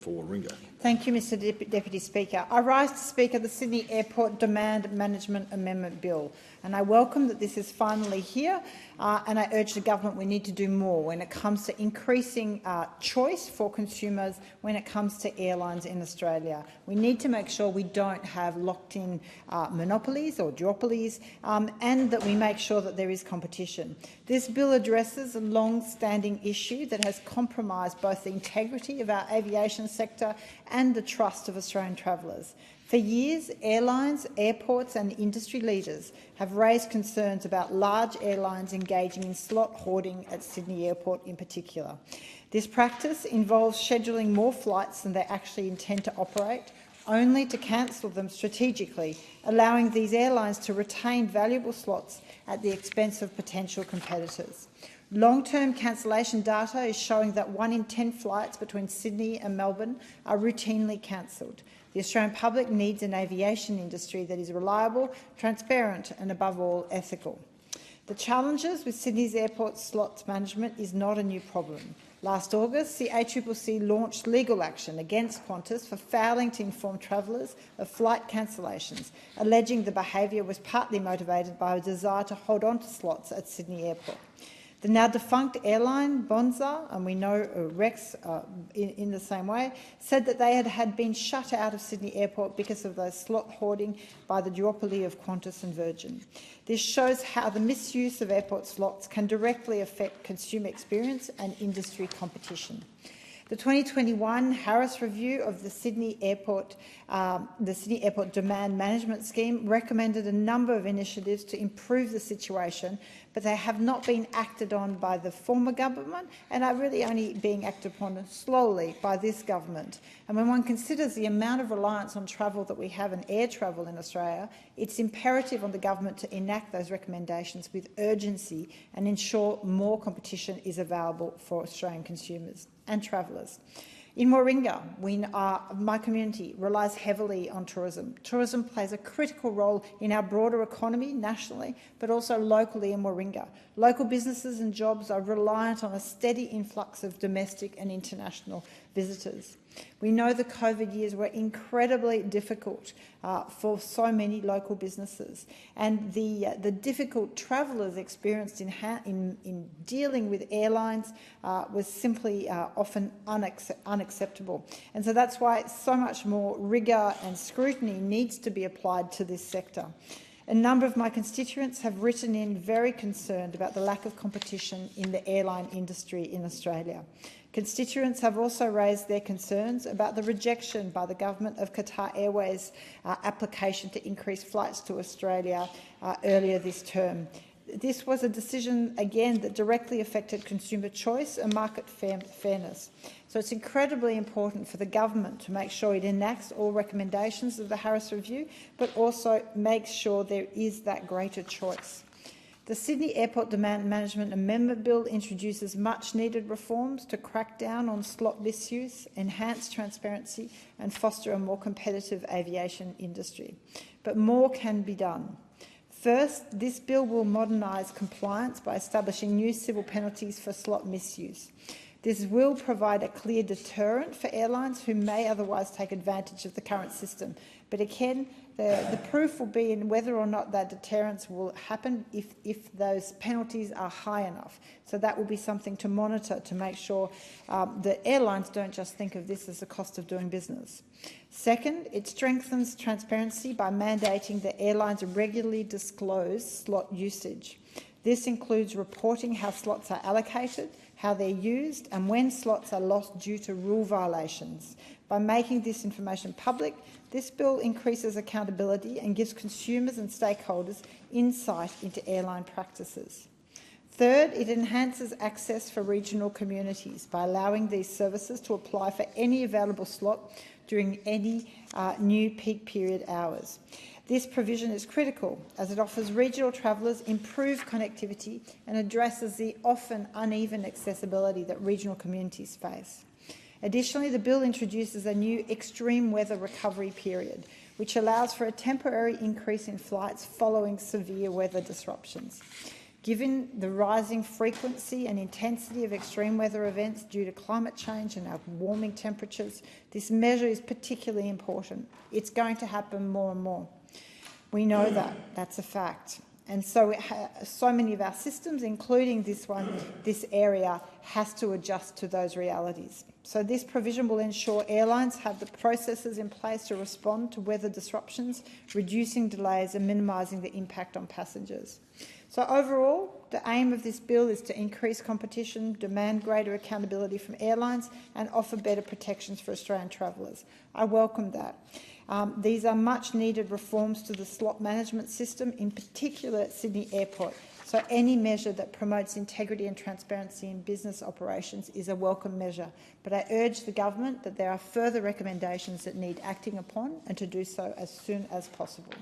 for Warringah. Thank you, Mr Deputy Speaker. I rise to speak of the Sydney Airport Demand Management Amendment Bill, and I welcome that this is finally here, and I urge the government we need to do more when it comes to increasing choice for consumers when it comes to airlines in Australia. We need to make sure we don't have locked-in monopolies or duopolies, and that we make sure that there is competition. This bill addresses a long-standing issue that has compromised both the integrity of our aviation sector and the trust of Australian travellers. For years, airlines, airports and industry leaders have raised concerns about large airlines engaging in slot hoarding at Sydney Airport in particular. This practice involves scheduling more flights than they actually intend to operate, only to cancel them strategically, allowing these airlines to retain valuable slots at the expense of potential competitors. Long-term cancellation data is showing that 1 in 10 flights between Sydney and Melbourne are routinely cancelled. The Australian public needs an aviation industry that is reliable, transparent and, above all, ethical. The challenges with Sydney's airport slots management is not a new problem. Last August, the ACCC launched legal action against Qantas for failing to inform travellers of flight cancellations, alleging the behaviour was partly motivated by a desire to hold on to slots at Sydney Airport. The now-defunct airline, Bonza, and we know Rex in the same way, said that they had been shut out of Sydney Airport because of the slot hoarding by the duopoly of Qantas and Virgin. This shows how the misuse of airport slots can directly affect consumer experience and industry competition. The 2021 Harris Review of the Sydney Airport Demand Management Scheme recommended a number of initiatives to improve the situation, but they have not been acted on by the former government and are really only being acted upon slowly by this government. And when one considers the amount of reliance on travel that we have in air travel in Australia, it's imperative on the government to enact those recommendations with urgency and ensure more competition is available for Australian consumers and travellers. In Warringah, my community relies heavily on tourism. Tourism plays a critical role in our broader economy nationally, but also locally in Warringah. Local businesses and jobs are reliant on a steady influx of domestic and international visitors. We know the COVID years were incredibly difficult for so many local businesses, and the difficult travellers experienced in dealing with airlines was simply often unacceptable. And so that's why so much more rigour and scrutiny needs to be applied to this sector. A number of my constituents have written in very concerned about the lack of competition in the airline industry in Australia. Constituents have also raised their concerns about the rejection by the government of Qatar Airways' application to increase flights to Australia earlier this term. This was a decision, again, that directly affected consumer choice and market fairness. So it's incredibly important for the government to make sure it enacts all recommendations of the Harris Review, but also makes sure there is that greater choice. The Sydney Airport Demand Management Amendment Bill introduces much-needed reforms to crack down on slot misuse, enhance transparency and foster a more competitive aviation industry. But more can be done. First, this bill will modernise compliance by establishing new civil penalties for slot misuse. This will provide a clear deterrent for airlines who may otherwise take advantage of the current system. But again, the proof will be in whether or not that deterrence will happen if those penalties are high enough. So that will be something to monitor to make sure that airlines don't just think of this as a cost of doing business. Second, it strengthens transparency by mandating that airlines regularly disclose slot usage. This includes reporting how slots are allocated, how they're used and when slots are lost due to rule violations. By making this information public, this bill increases accountability and gives consumers and stakeholders insight into airline practices. Third, it enhances access for regional communities by allowing these services to apply for any available slot during any new peak period hours. This provision is critical as it offers regional travellers improved connectivity and addresses the often uneven accessibility that regional communities face. Additionally, the bill introduces a new extreme weather recovery period, which allows for a temporary increase in flights following severe weather disruptions. Given the rising frequency and intensity of extreme weather events due to climate change and our warming temperatures, this measure is particularly important. It's going to happen more and more. We know that. That's a fact. And so so many of our systems, including this one, this area, has to adjust to those realities. So this provision will ensure airlines have the processes in place to respond to weather disruptions, reducing delays and minimising the impact on passengers. So overall, the aim of this bill is to increase competition, demand greater accountability from airlines and offer better protections for Australian travellers. I welcome that. These are much needed reforms to the slot management system, in particular at Sydney Airport. So any measure that promotes integrity and transparency in business operations is a welcome measure. But I urge the government that there are further recommendations that need acting upon and to do so as soon as possible.